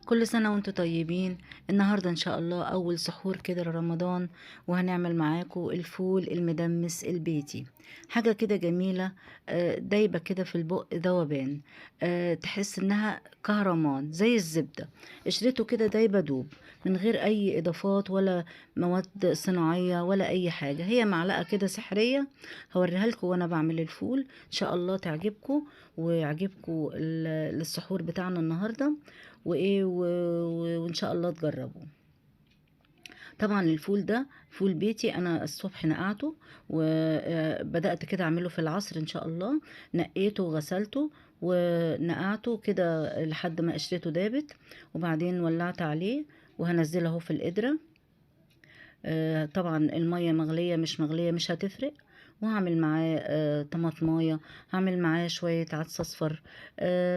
كل سنة وانتم طيبين. النهاردة ان شاء الله اول سحور كده لرمضان، وهنعمل معاكم الفول المدمس البيتي. حاجة كده جميلة، دايبة كده في البق ذوبان. تحس انها كهرمان زي الزبدة، قشرته كده دايبة دوب، من غير اي اضافات ولا مواد صناعية ولا اي حاجة. هي معلقة كده سحرية، هوريها لكم وانا بعمل الفول، ان شاء الله تعجبكم ويعجبكم السحور بتاعنا النهاردة. وان شاء الله تجربوا. طبعا الفول ده فول بيتي، انا الصبح نقعته وبدأت كده اعمله في العصر ان شاء الله. نقيته وغسلته ونقعته كده لحد ما قشرته دابت، وبعدين ولعت عليه وهنزله اهو في القدرة. طبعا المية مغلية مش مغلية مش هتفرق. وهعمل معاه طماطمايه، هعمل معاه شوية عدس اصفر،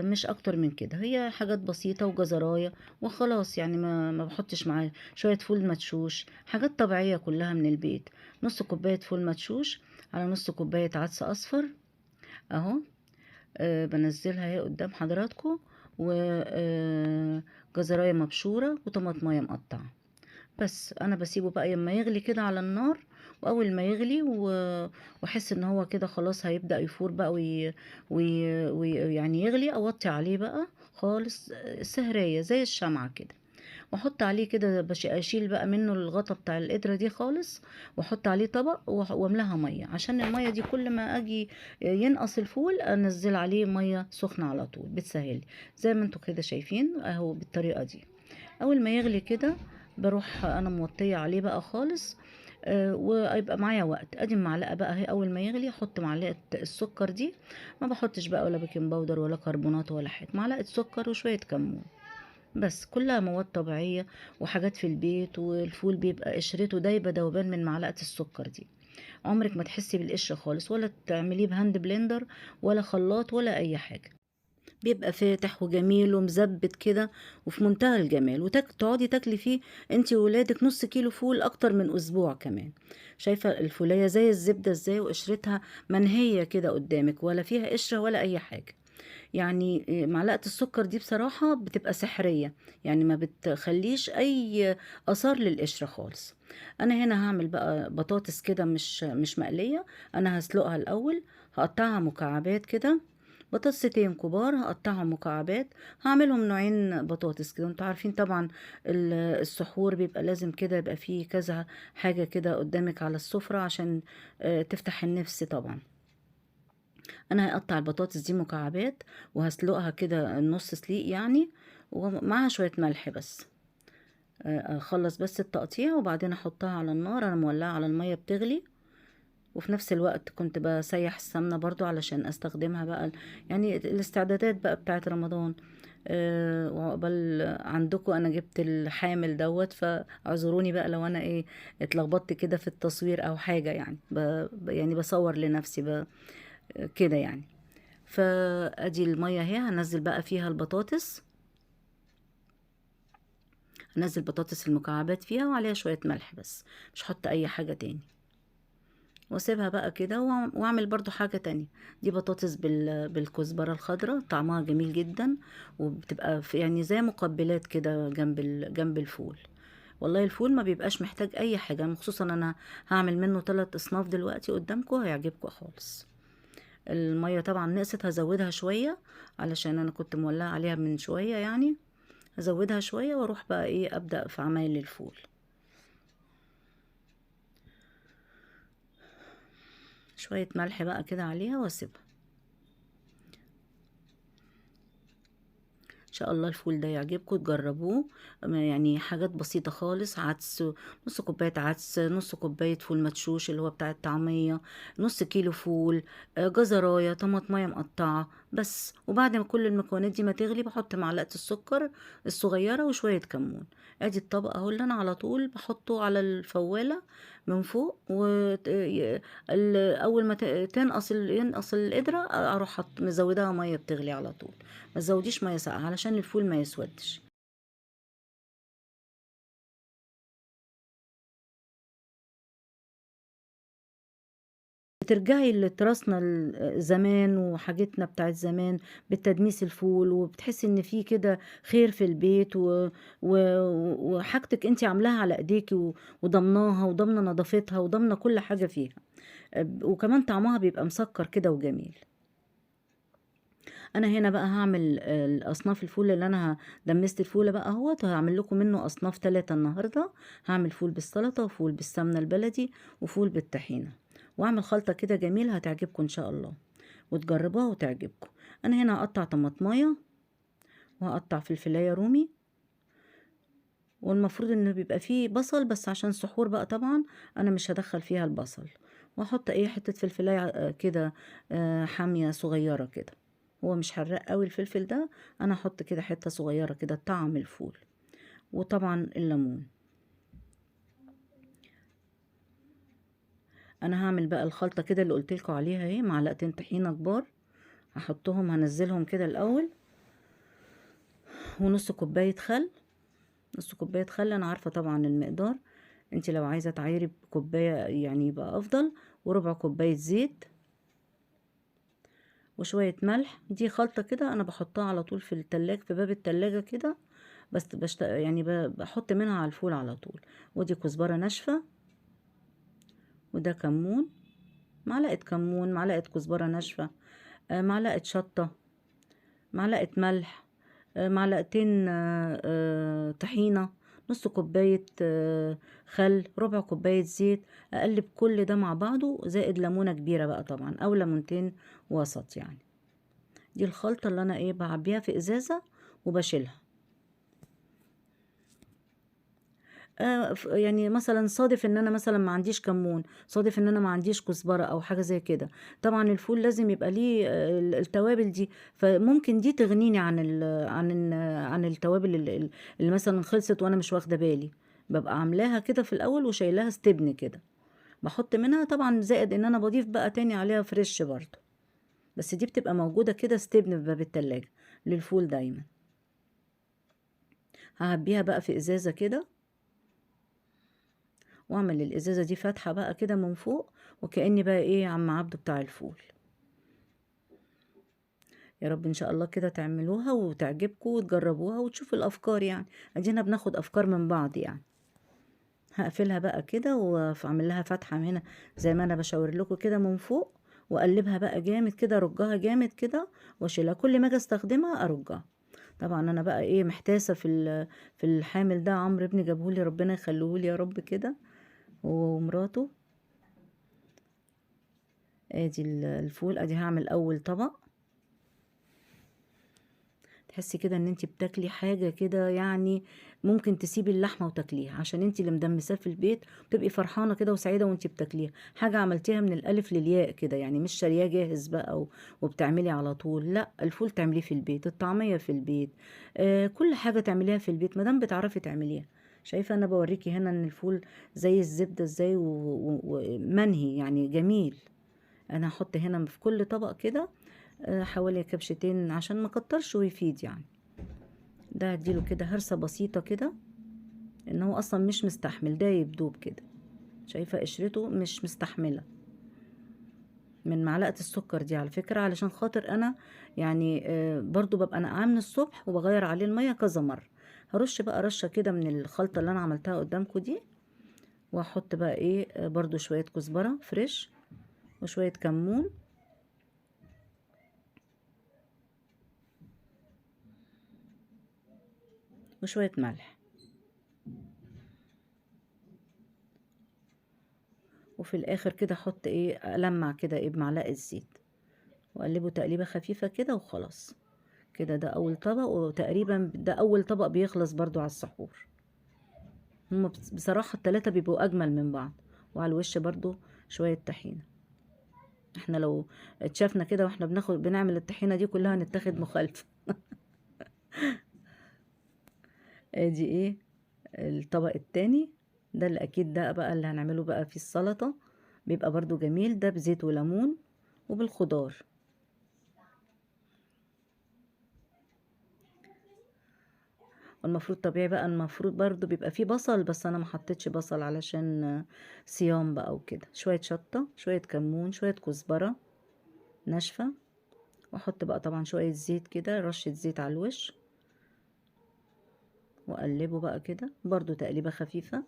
مش اكتر من كده. هي حاجات بسيطة وجزراية وخلاص، يعني ما بحطش معاه شوية فول مدشوش، حاجات طبيعية كلها من البيت. نص كوباية فول مدشوش على نص كوباية عدس اصفر اهو. بنزلها اهي قدام حضراتكم، وجزراية مبشورة وطماطمايه مقطعة. بس انا بسيبه بقى لما يغلي كده على النار. واول ما يغلي واحس ان هو كده خلاص هيبدأ يفور بقى يعني يغلي، اوطي عليه بقى خالص، سهرية زي الشمعة كده. واحط عليه كده اشيل بقى منه الغطا بتاع القدرة دي خالص، واحط عليه طبق واملاها مية، عشان المية دي كل ما اجي ينقص الفول انزل عليه مية سخنة على طول، بتسهل زي ما انتوا كده شايفين اهو بالطريقة دي. اول ما يغلي كده بروح انا موطيه عليه بقى خالص. ويبقى معايا وقت ادي معلقه بقى اهي. اول ما يغلي احط معلقه السكر دي، ما بحطش بقى ولا بيكنج باودر ولا كربونات ولا حاجه، معلقه سكر وشويه كمون، بس كلها مواد طبيعيه وحاجات في البيت. والفول بيبقى قشرته دايبه دوبان من معلقه السكر دي. عمرك ما تحسي بالقشر خالص، ولا تعمليه بهاند بلندر ولا خلاط ولا اي حاجه. بيبقى فاتح وجميل ومزبت كده، وفي منتهى الجمال. تقعدي تاكلي فيه انتي وولادك نص كيلو فول اكتر من اسبوع كمان. شايفة الفولية زي الزبدة ازاي، وقشرتها منهية كده قدامك، ولا فيها قشرة ولا اي حاجة. يعني معلقة السكر دي بصراحة بتبقى سحرية، يعني ما بتخليش اي اثار للقشرة خالص. انا هنا هعمل بقى بطاطس كده مش مقلية. انا هسلقها الاول، هقطعها مكعبات كده. بطاطستين كبار هقطعهم مكعبات. هعملهم نوعين بطاطس كده. انتوا عارفين طبعا السحور بيبقى لازم كده يبقى فيه كذا حاجة كده قدامك على السفرة، عشان تفتح النفس طبعا. انا هقطع البطاطس دي مكعبات وهسلقها كده نص سليق يعني، ومعها شوية ملح بس. اخلص بس التقطيع وبعدين احطها على النار. انا مولعة على المية بتغلي، وفي نفس الوقت كنت بسيح السمنة برضو علشان استخدمها بقى، يعني الاستعدادات بقى بتاعت رمضان. وعقبال عندكم انا جبت الحامل دوت، فاعذروني بقى لو انا ايه اتلخبطت كده في التصوير او حاجة، يعني يعني بصور لنفسي كده يعني. فادي المية اهي، هنزل بقى فيها البطاطس. هنزل بطاطس المكعبات فيها وعليها شوية ملح بس، مش هحط اي حاجة تاني. واسيبها بقى كده واعمل برضو حاجة تانية. دي بطاطس بالكزبرة الخضراء، طعمها جميل جدا، وبتبقى يعني زي مقبلات كده جنب الفول. والله الفول ما بيبقاش محتاج اي حاجة، خصوصا انا هعمل منه 3 اصناف دلوقتي قدامكم، هيعجبكم خالص. المية طبعا نقصت، هزودها شوية علشان انا كنت مولعة عليها من شوية يعني. هزودها شوية واروح بقى ايه ابدأ في عمايل الفول. شوية ملح بقى كده عليها واسيبها. ان شاء الله الفول ده يعجبكم تجربوه. يعني حاجات بسيطة خالص. عدس، نص كوباية عدس، نص كوباية فول مدشوش اللي هو بتاع الطعمية، نص كيلو فول، جزراية، طماطمية مقطعة بس. وبعد ما كل المكونات دي ما تغلي بحط معلقة السكر الصغيرة وشوية كمون. ادي الطبق اهو اللي انا على طول بحطه على الفوالة من فوق. اول ما ينقص القدرة اروح مزودها مية بتغلي على طول. ما تزوديش ميه ساقعه علشان الفول ما يسودش. بترجعي لتراثنا زمان وحاجتنا بتاعت زمان بالتدميس الفول، وبتحسي ان في كده خير في البيت و... وحاجتك انت عاملاها على ايديكي وضمناها وضمنه نظافتها وضمنه كل حاجة فيها. وكمان طعمها بيبقى مسكر كده وجميل. انا هنا بقى هعمل الاصناف الفول اللي انا دمست الفول بقى اهوت، هعمل لكم منه اصناف 3 النهارده. هعمل فول بالسلطه وفول بالسمنه البلدي وفول بالطحينه، واعمل خلطه كده جميله هتعجبكم ان شاء الله وتجربوها وتعجبكم. انا هنا هقطع طماطمايه وهقطع فلفلايه رومي، والمفروض انه بيبقى فيه بصل بس عشان سحور بقى طبعا انا مش هدخل فيها البصل. واحط ايه حته فلفلايه كده حاميه صغيره كده. هو مش حراق قوي الفلفل ده، انا احط كده حته صغيره كده طعم الفول. وطبعا الليمون. انا هعمل بقى الخلطه كده اللي قلت لكم عليها اهي، معلقتين طحينه كبار هحطهم، هنزلهم كده الاول، ونص كوبايه خل. نص كوبايه خل، انا عارفه طبعا المقدار، انت لو عايزه تعايري بكوبايه يعني يبقى افضل. وربع كوبايه زيت وشويه ملح. دي خلطه كده انا بحطها على طول في التلاجة، في باب التلاجة كده، بس يعني بحط منها على الفول على طول. ودي كزبره ناشفه، وده كمون، معلقه كمون، معلقه كزبره ناشفه، معلقه شطه، معلقه ملح، معلقتين طحينة، نص كوباية خل، ربع كوباية زيت. أقلب كل ده مع بعضه، زائد ليمونة كبيرة بقى طبعا أو ليمونتين وسط يعني. دي الخلطة اللي أنا إيه بعبيها في إزازة وبشيلها. يعني مثلا صادف ان انا مثلا ما عنديش كمون، صادف ان انا ما عنديش كزبره او حاجه زي كده، طبعا الفول لازم يبقى ليه التوابل دي، فممكن دي تغنيني عن التوابل اللي مثلا خلصت وانا مش واخده بالي. ببقى عاملاها كده في الاول وشايلاها استبن كده، بحط منها طبعا، زائد ان انا بضيف بقى تاني عليها فريش برضه، بس دي بتبقى موجوده كده استبن في باب التلاجة للفول دايما. هعبيها بقى في ازازه كده، واعمل الازازه دي فاتحه بقى كده من فوق، وكاني بقى ايه عم عبده بتاع الفول. يا رب ان شاء الله كده تعملوها وتعجبكم وتجربوها وتشوفوا الافكار يعني. ادينا بناخد افكار من بعض يعني. هقفلها بقى كده واعمل لها فتحه من هنا زي ما انا بشاور لكم كده من فوق، واقلبها بقى جامد كده، ارجها جامد كده واشيلها كل ما اجي استخدمها ارجها. طبعا انا بقى ايه محتاسه في الحامل ده، عمرو ابني جابهولي ربنا يخليهولي يا رب كده، هو ومراته. ادي الفول، ادي هعمل اول طبق. تحسي كده ان انت بتاكلي حاجة كده يعني، ممكن تسيبي اللحمة وتاكليها عشان انت اللي مدمساه في البيت، وتبقي فرحانة كده وسعيدة وانت بتاكليها، حاجة عملتيها من الالف للياء كده يعني، مش شارياه جاهز بقى وبتعملي على طول. لا، الفول تعمليه في البيت، الطعمية في البيت، كل حاجة تعمليها في البيت مادام بتعرفي تعمليها. شايفة انا بوريكي هنا ان الفول زي الزبدة ازاي ومنهي يعني جميل. انا هحط هنا في كل طبق كده حوالي كبشتين عشان ما كترش ويفيد يعني. ده هديله كده هرسة بسيطة كده، ان هو اصلا مش مستحمل، ده يبدوب كده. شايفة قشرته مش مستحملة. من معلقة السكر دي على فكرة، علشان خاطر انا يعني برضو ببقى نقعاه من الصبح وبغير عليه المية كذا مرة. هرش بقى رشة كده من الخلطة اللي انا عملتها قدامكم دي، واحط بقى ايه برضو شوية كزبرة فريش وشوية كمون وشوية ملح. وفي الاخر كده احط ايه المع كده ايه بمعلقه زيت، واقلبه تقليبه خفيفه كده وخلاص. كده ده اول طبق، وتقريبا ده اول طبق بيخلص برضو على السحور. هما بصراحه التلاتة بيبقوا اجمل من بعض. وعلى الوش برضو شويه طحينه. احنا لو اتشافنا كده واحنا بنعمل الطحينه دي كلها نتاخد مخالفه. ادي ايه الطبق التاني، ده اللي اكيد ده بقى اللي هنعمله بقى في السلطه، بيبقى برضو جميل، ده بزيت وليمون وبالخضار. والمفروض طبيعي بقى، المفروض برضو بيبقى فيه بصل، بس انا ما حطيتش بصل علشان صيام بقى وكده. شوية شطة، شوية كمون، شوية كزبرة ناشفة، واحط بقى طبعا شوية زيت كده، رشة زيت على الوش، واقلبه بقى كده برضو تقليبة خفيفة.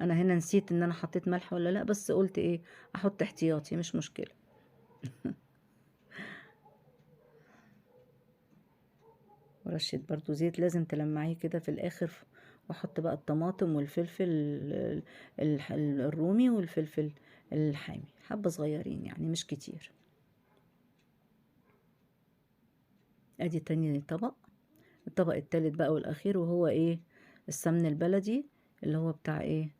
انا هنا نسيت ان انا حطيت ملح ولا لا، بس قلت ايه احط احتياطي، مش مشكلة. ورشة برضو زيت لازم تلمعيه كده في الاخر. واحط بقى الطماطم والفلفل الرومي والفلفل الحامي، حبة صغيرين يعني مش كتير. ادي تاني طبق. الطبق التالت بقى والاخير، وهو ايه؟ السمن البلدي، اللي هو بتاع ايه،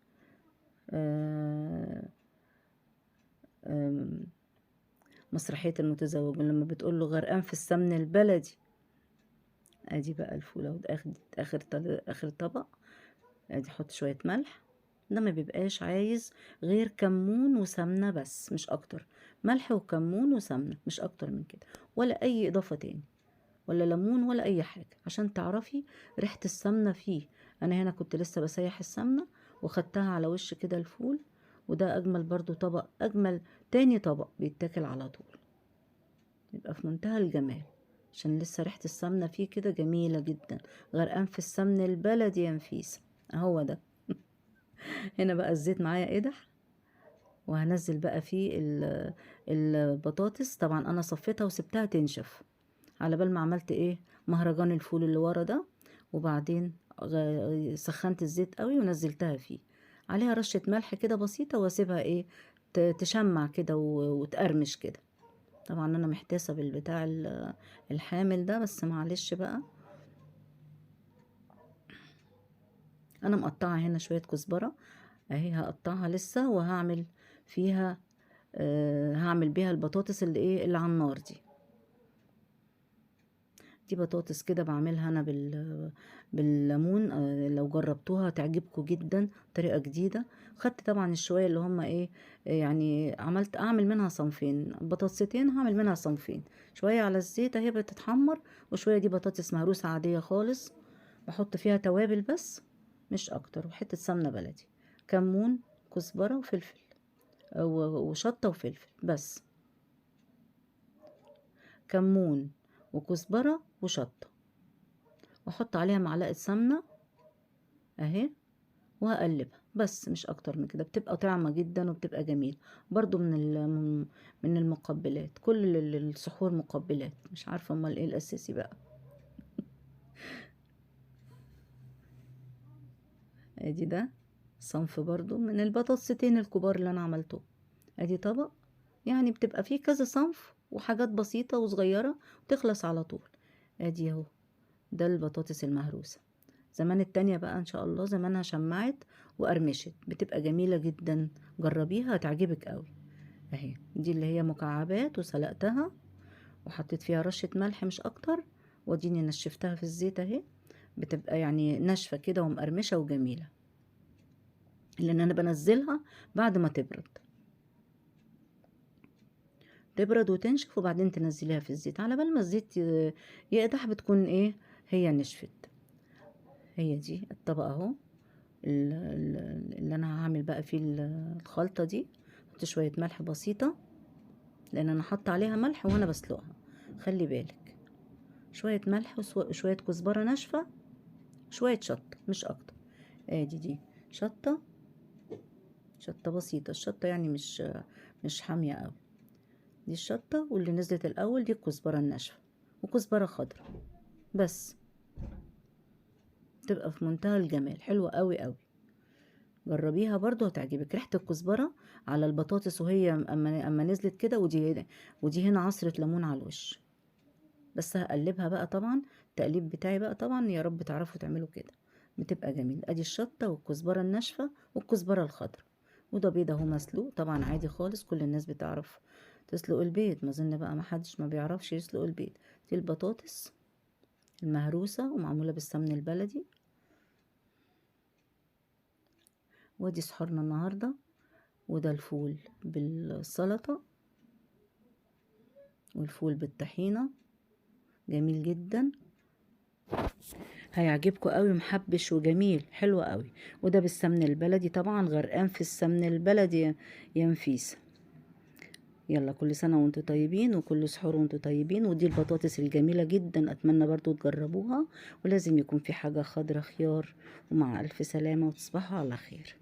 آه آم، مسرحية المتزوجون لما بتقول له غرقان في السمن البلدي. ادي بقى الفول اهو، ده اخر طبق. ادي احط شوية ملح، ده ما بيبقاش عايز غير كمون وسمنة بس مش اكتر. ملح وكمون وسمنة مش اكتر من كده، ولا اي اضافة تاني، ولا ليمون ولا اي حاجة، عشان تعرفي ريحة السمنة فيه. انا هنا كنت لسه بسيح السمنة وخدتها على وش كده الفول. وده اجمل برضو طبق، اجمل تاني طبق بيتاكل على طول، يبقى في منتهى الجمال، عشان لسه ريحة السمنة فيه كده جميلة جدا. غرقان في السمن البلدي يا نفيسة، اهو ده. هنا بقى الزيت معايا قدح، وهنزل بقى فيه البطاطس. طبعا انا صفيتها وسبتها تنشف على بال ما عملت ايه، مهرجان الفول اللي ورا ده. وبعدين سخنت الزيت قوي ونزلتها فيه، عليها رشة ملح كده بسيطة، واسيبها ايه تشمع كده وتقرمش كده. طبعا انا محتاسة بالبتاع الحامل ده، بس معلش بقى. انا مقطعة هنا شوية كزبرة اهي، هقطعها لسه وهعمل فيها هعمل بيها البطاطس اللي ايه اللي على النار دي. دي بطاطس كده بعملها انا بالليمون، لو جربتوها تعجبكم جدا، طريقة جديدة. خدت طبعا الشوية اللي هم ايه، يعني اعمل منها صنفين، بطاطستين هعمل منها صنفين. شوية على الزيت اهي بتتحمر، وشوية دي بطاطس مهروسة عادية خالص، بحط فيها توابل بس مش اكتر، وحتة سمنة بلدي، كمون، كزبرة وفلفل، وشطة وفلفل بس. كمون وكزبرة وشطة، واحط عليها معلقة سمنة اهي، وهقلبها بس مش اكتر من كده. بتبقى طعمة جدا وبتبقى جميل برضو. من المقبلات، كل السحور مقبلات، مش عارفة امال ايه الاساسي بقى. ادي ده صنف برضو من البطاطستين الكبار اللي انا عملته. ادي طبق، يعني بتبقى فيه كذا صنف وحاجات بسيطة وصغيرة وتخلص على طول. ادي اهو، ده البطاطس المهروسة. زمان التانية بقى ان شاء الله زمانها شمعت وقرمشت، بتبقى جميلة جدا، جربيها هتعجبك قوي. اهي دي اللي هي مكعبات، وسلقتها وحطيت فيها رشة ملح مش اكتر، وديني نشفتها في الزيت اهي، بتبقى يعني ناشفة كده ومقرمشة وجميلة، لان انا بنزلها بعد ما تبرد وتنشف، وبعدين تنزليها في الزيت على بال ما الزيت يقدح، بتكون ايه، هي نشفت. هي دي الطبق اهو، اللي انا هعمل بقى فيه الخلطة دي. حط شوية ملح بسيطة، لان انا حط عليها ملح وانا بسلقها، خلي بالك. شوية ملح وشوية كزبرة ناشفة، شوية شطة مش اكتر. ادي دي شطة، شطة بسيطة، الشطة يعني مش حامية قوي. دي الشطة، واللي نزلت الاول دي الكزبرة الناشفة، وكزبرة خضراء بس. تبقى في منتهى الجمال، حلوة قوي قوي. جربيها برضو هتعجبك ريحة الكزبرة على البطاطس، وهي اما نزلت كده. ودي هنا عصرة ليمون على الوش. بس هقلبها بقى طبعا، التقليب بتاعي بقى طبعا، يا رب تعرفوا تعملوا كده، بتبقى جميل. ادي الشطة والكزبرة الناشفة والكزبرة الخضراء. وده بيض اهو مسلوق طبعا عادي خالص، كل الناس بتعرف تسلق البيض، ما اظن بقى ما حدش ما بيعرفش يسلق البيض. دي البطاطس المهروسة ومعمولة بالسمن البلدي. وادي سحورنا النهاردة. وده الفول بالسلطة، والفول بالطحينة، جميل جدا، هيعجبكم قوي، محبش وجميل حلو قوي. وده بالسمن البلدي طبعا، غرقان في السمن البلدي يا نفيسة. يلا كل سنة وانتوا طيبين، وكل سحور وانتوا طيبين. ودي البطاطس الجميلة جدا، اتمنى برضو تجربوها. ولازم يكون في حاجة خضرة، خيار. ومع الف سلامة، وتصبحوا على خير.